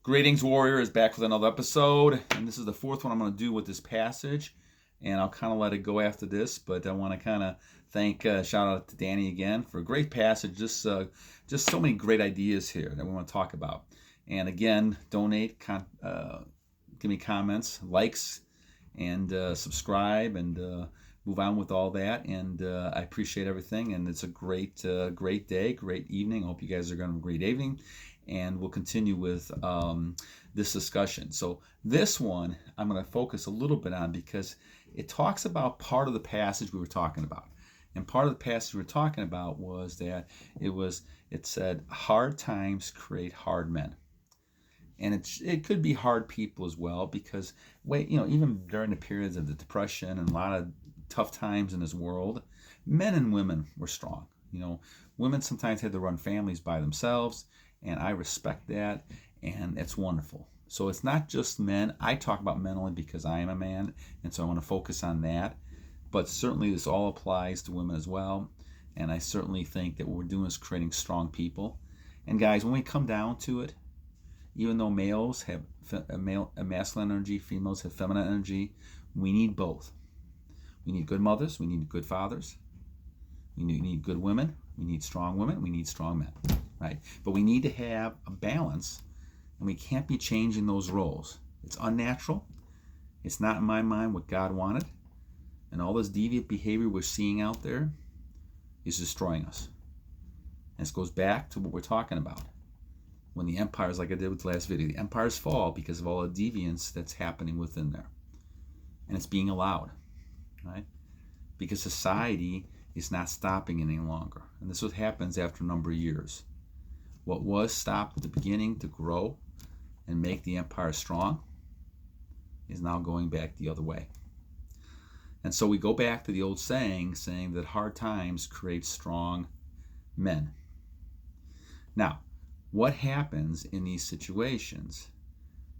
Greetings, Warrior is back with another episode, and this is the fourth one I'm going to do with this passage, and I'll kind of let it go after this, but I want to kind of shout out to Danny again for a great passage, just so many great ideas here that we want to talk about. And again, donate, give me comments, likes, and subscribe, and move on with all that, and I appreciate everything, and it's a great day, great evening. I hope you guys are going to have a great evening, and we'll continue with this discussion. So this one I'm going to focus a little bit on because it talks about part of the passage we were talking about. And part of the passage we were talking about was that it said hard times create hard men. And it could be hard people as well, because even during the periods of the Depression and a lot of tough times in this world, men and women were strong. Women sometimes had to run families by themselves, and I respect that, and it's wonderful. So it's not just men. I talk about men only because I am a man, and so I want to focus on that. But certainly this all applies to women as well, and I certainly think that what we're doing is creating strong people. And guys, when we come down to it, even though males have a masculine energy, females have feminine energy, we need both. We need good mothers, we need good fathers, we need good women, we need strong women, we need strong men, right? But we need to have a balance, and we can't be changing those roles. It's unnatural. It's not, in my mind, what God wanted. And all this deviant behavior we're seeing out there is destroying us. And this goes back to what we're talking about. When the empires, like I did with the last video, the empires fall because of all the deviance that's happening within there. And it's being allowed, right? Because society is not stopping any longer. And this is what happens after a number of years. What was stopped at the beginning to grow and make the empire strong is now going back the other way. And so we go back to the old saying that hard times create strong men. Now, what happens in these situations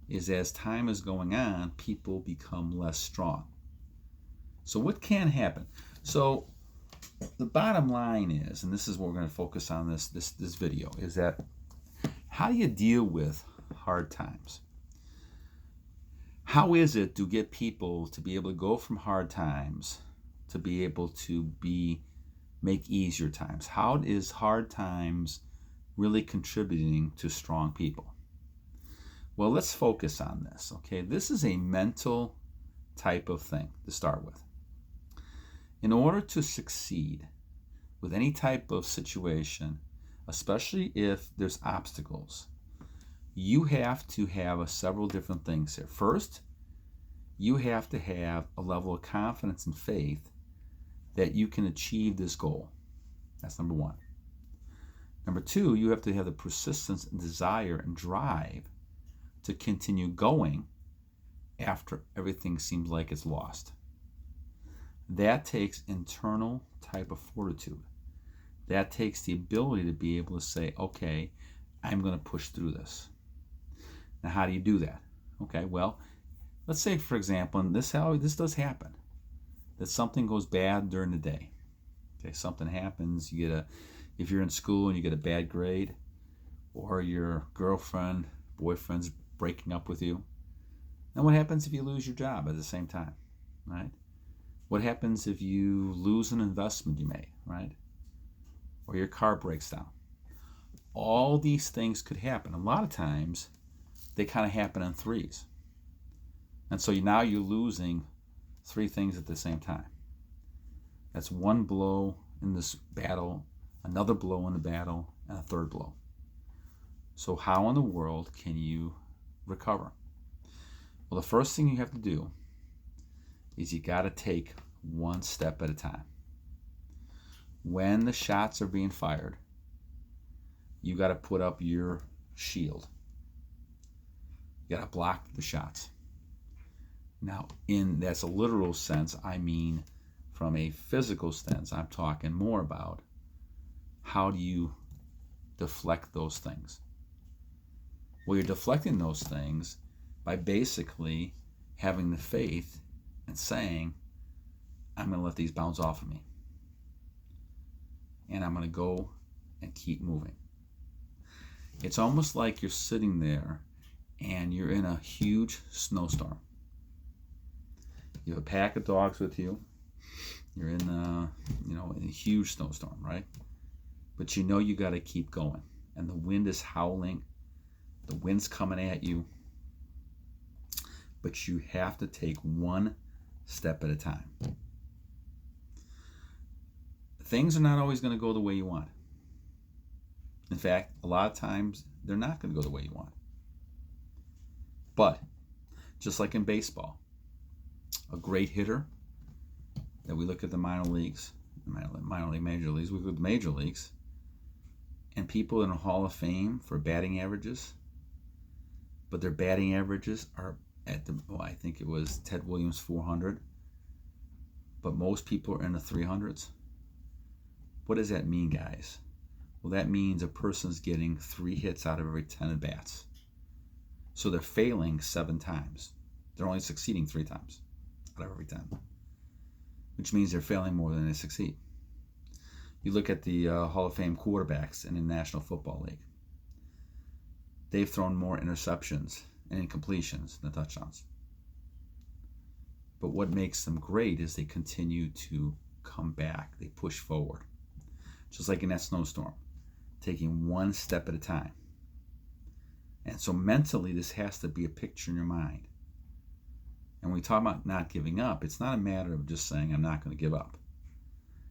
is as time is going on, people become less strong. So what can happen? So the bottom line is, and this is what we're going to focus on this video, is that how do you deal with hard times? How is it to get people to be able to go from hard times to be able to make easier times? How is hard times really contributing to strong people? Well, let's focus on this, okay? This is a mental type of thing to start with. In order to succeed with any type of situation, especially if there's obstacles, you have to have several different things here. First, you have to have a level of confidence and faith that you can achieve this goal. That's number one. Number two, you have to have the persistence and desire and drive to continue going after everything seems like it's lost. That takes internal type of fortitude. That takes the ability to be able to say, okay, I'm going to push through this. Now, how do you do that? Okay, well, let's say, for example, and this does happen, that something goes bad during the day. Okay, something happens, if you're in school and you get a bad grade, or your girlfriend, boyfriend's breaking up with you. Now what happens if you lose your job at the same time, right? What happens if you lose an investment you made, right? Or your car breaks down. All these things could happen. A lot of times, they kind of happen in threes. And so now you're losing three things at the same time. That's one blow in this battle, another blow in the battle, and a third blow. So how in the world can you recover? Well, the first thing you have to do is you got to take one step at a time. When the shots are being fired, you got to put up your shield. You got to block the shots. Now, that's a literal sense. I mean, from a physical sense, I'm talking more about how do you deflect those things. Well, you're deflecting those things by basically having the faith and saying, I'm going to let these bounce off of me. And I'm going to go and keep moving. It's almost like you're sitting there and you're in a huge snowstorm. You have a pack of dogs with you. You're in a huge snowstorm, right? But you know you got to keep going. And the wind is howling. The wind's coming at you. But you have to take one step at a time. Things are not always going to go the way you want. In fact, a lot of times they're not going to go the way you want. But just like in baseball, a great hitter that we look at the minor leagues, major leagues, we look at the major leagues, and people in a Hall of Fame for batting averages, but their batting averages are I think it was Ted Williams 400, but most people are in the 300s. What does that mean, guys? Well, that means a person's getting 3 hits out of every 10 at bats. So they're failing 7 times. They're only succeeding 3 times out of every 10, which means they're failing more than they succeed. You look at the Hall of Fame quarterbacks in the National Football League. They've thrown more interceptions and incompletions than touchdowns. But what makes them great is they continue to come back. They push forward. Just like in that snowstorm, taking one step at a time. And so mentally, this has to be a picture in your mind. And when we talk about not giving up, it's not a matter of just saying, I'm not going to give up.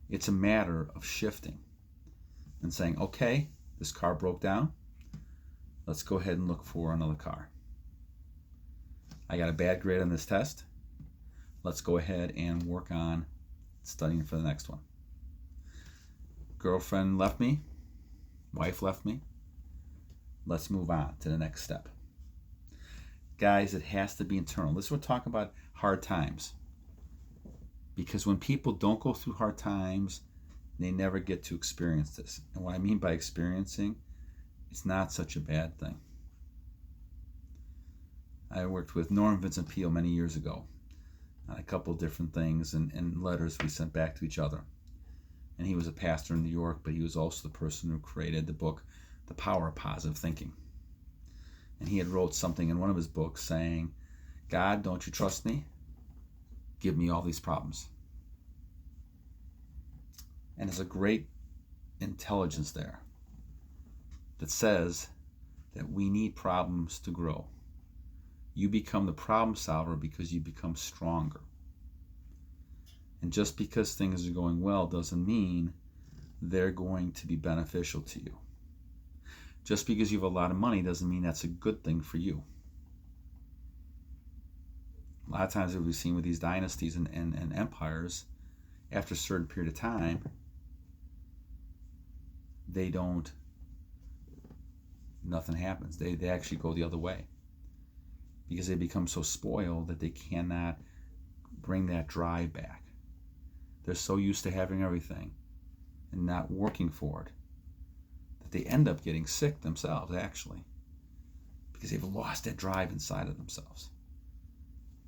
It's a matter of shifting and saying, okay, this car broke down. Let's go ahead and look for another car. I got a bad grade on this test. Let's go ahead and work on studying for the next one. Girlfriend left me. Wife left me. Let's move on to the next step. Guys, it has to be internal. This is what we're talking about, hard times. Because when people don't go through hard times, they never get to experience this. And what I mean by experiencing, it's not such a bad thing. I worked with Norm Vincent Peale many years ago on a couple different things and letters we sent back to each other. And he was a pastor in New York, but he was also the person who created the book, The Power of Positive Thinking. And he had wrote something in one of his books saying, God, don't you trust me? Give me all these problems. And there's a great intelligence there that says that we need problems to grow. You become the problem solver because you become stronger. And just because things are going well doesn't mean they're going to be beneficial to you. Just because you have a lot of money doesn't mean that's a good thing for you. A lot of times what we've seen with these dynasties and empires, after a certain period of time, nothing happens. They actually go the other way. Because they become so spoiled that they cannot bring that drive back. They're so used to having everything and not working for it that they end up getting sick themselves, actually, because they've lost that drive inside of themselves.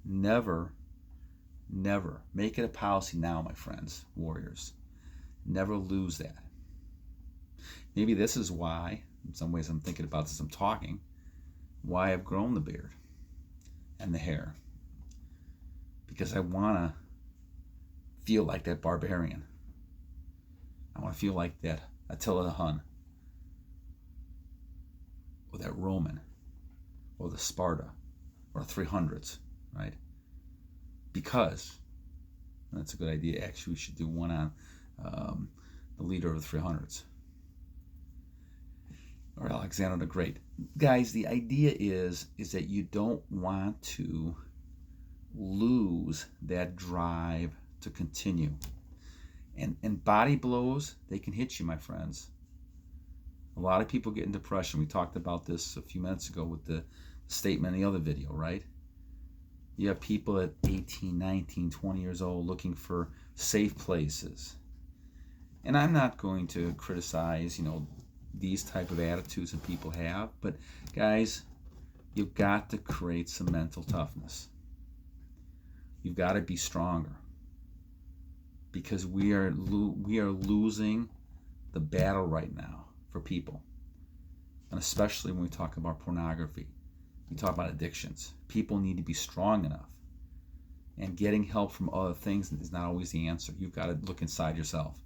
Never make it a policy now, my friends, warriors. Never lose that. Maybe this is why, in some ways I'm thinking about this, I'm talking, why I've grown the beard and the hair. Because I want to feel like that barbarian. I want to feel like that Attila the Hun, or that Roman, or the Sparta, or the 300s, right? Because, that's a good idea. Actually, we should do one on the leader of the 300s, or Alexander the Great. Guys, the idea is that you don't want to lose that drive to continue. And body blows, they can hit you, my friends. A lot of people get in depression. We talked about this a few minutes ago with the statement in the other video, right? You have people at 18, 19, 20 years old looking for safe places. And I'm not going to criticize, these type of attitudes that people have, but guys, you've got to create some mental toughness. You've got to be stronger, because we are losing the battle right now for people, and especially when we talk about pornography We talk about addictions. People need to be strong enough. And getting help from other things is not always the answer. You've got to look inside yourself.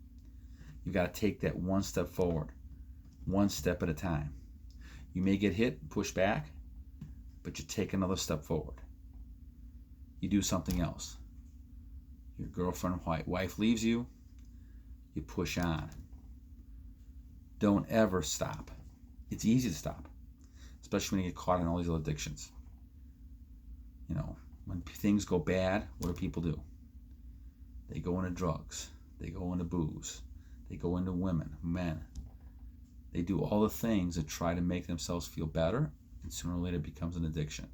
You've got to take that one step forward, one step at a time. You may get hit, push back, but you take another step forward. You do something else. Your girlfriend or wife leaves you, you push on. Don't ever stop. It's easy to stop, especially when you get caught in all these other addictions. You know, when things go bad, what do people do? They go into drugs. They go into booze. They go into women, men. They do all the things that try to make themselves feel better, and sooner or later it becomes an addiction.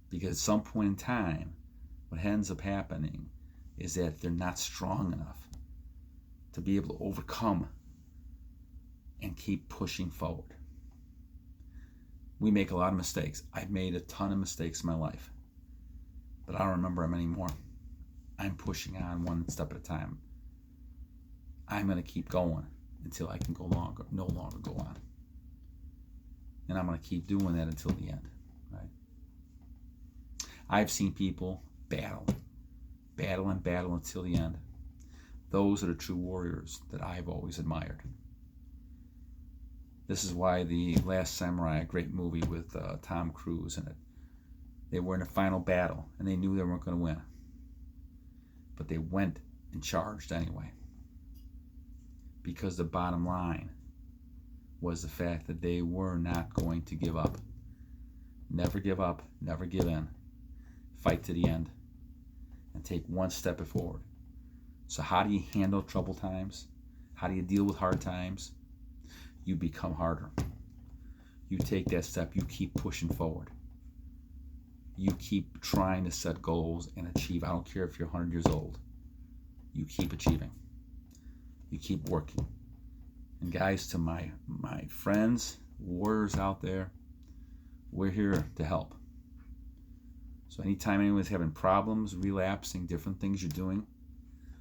Because at some point in time, what ends up happening is that they're not strong enough to be able to overcome and keep pushing forward. We make a lot of mistakes. I've made a ton of mistakes in my life, but I don't remember them anymore. I'm pushing on one step at a time. I'm going to keep going until I can no longer go on. And I'm going to keep doing that until the end. Right? I've seen people battle until the end. Those are the true warriors that I've always admired. This is why The Last Samurai, a great movie with Tom Cruise in it, they were in a final battle and they knew they weren't going to win. But they went and charged anyway. Because the bottom line was the fact that they were not going to give up. Never give up, never give in. Fight to the end and take one step forward. So how do you handle troubled times? How do you deal with hard times? You become harder. You take that step, you keep pushing forward. You keep trying to set goals and achieve. I don't care if you're 100 years old. You keep achieving. You keep working. And guys, to my friends, warriors out there, we're here to help. So anytime anyone's having problems, relapsing, different things you're doing,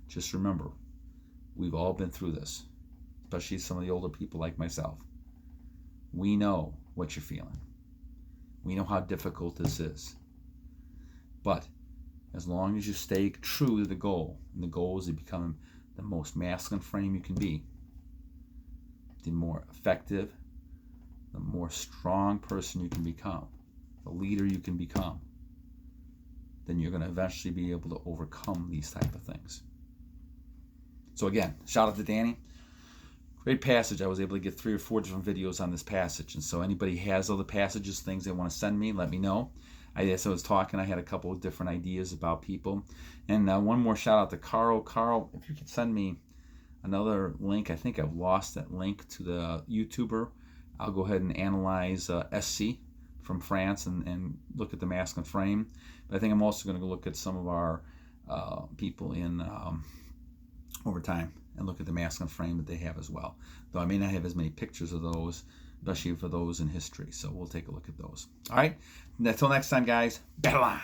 just remember, we've all been through this, especially some of the older people like myself. We know what you're feeling. We know how difficult this is. But as long as you stay true to the goal, and the goal is to become the most masculine frame you can be, the more effective, the more strong person you can become, the leader you can become, then you're going to eventually be able to overcome these type of things. So again, shout out to Danny. Great passage. I was able to get 3 or 4 different videos on this passage. And so anybody has other passages, things they want to send me, let me know. As I was talking, I had a couple of different ideas about people. And one more shout out to Carl. Carl, if you could send me another link. I think I've lost that link to the YouTuber. I'll go ahead and analyze SC from France and look at the masculine frame. But I think I'm also going to go look at some of our people in over time and look at the masculine frame that they have as well. Though I may not have as many pictures of those, especially for those in history. So we'll take a look at those. All right. Until next time, guys. Battle on.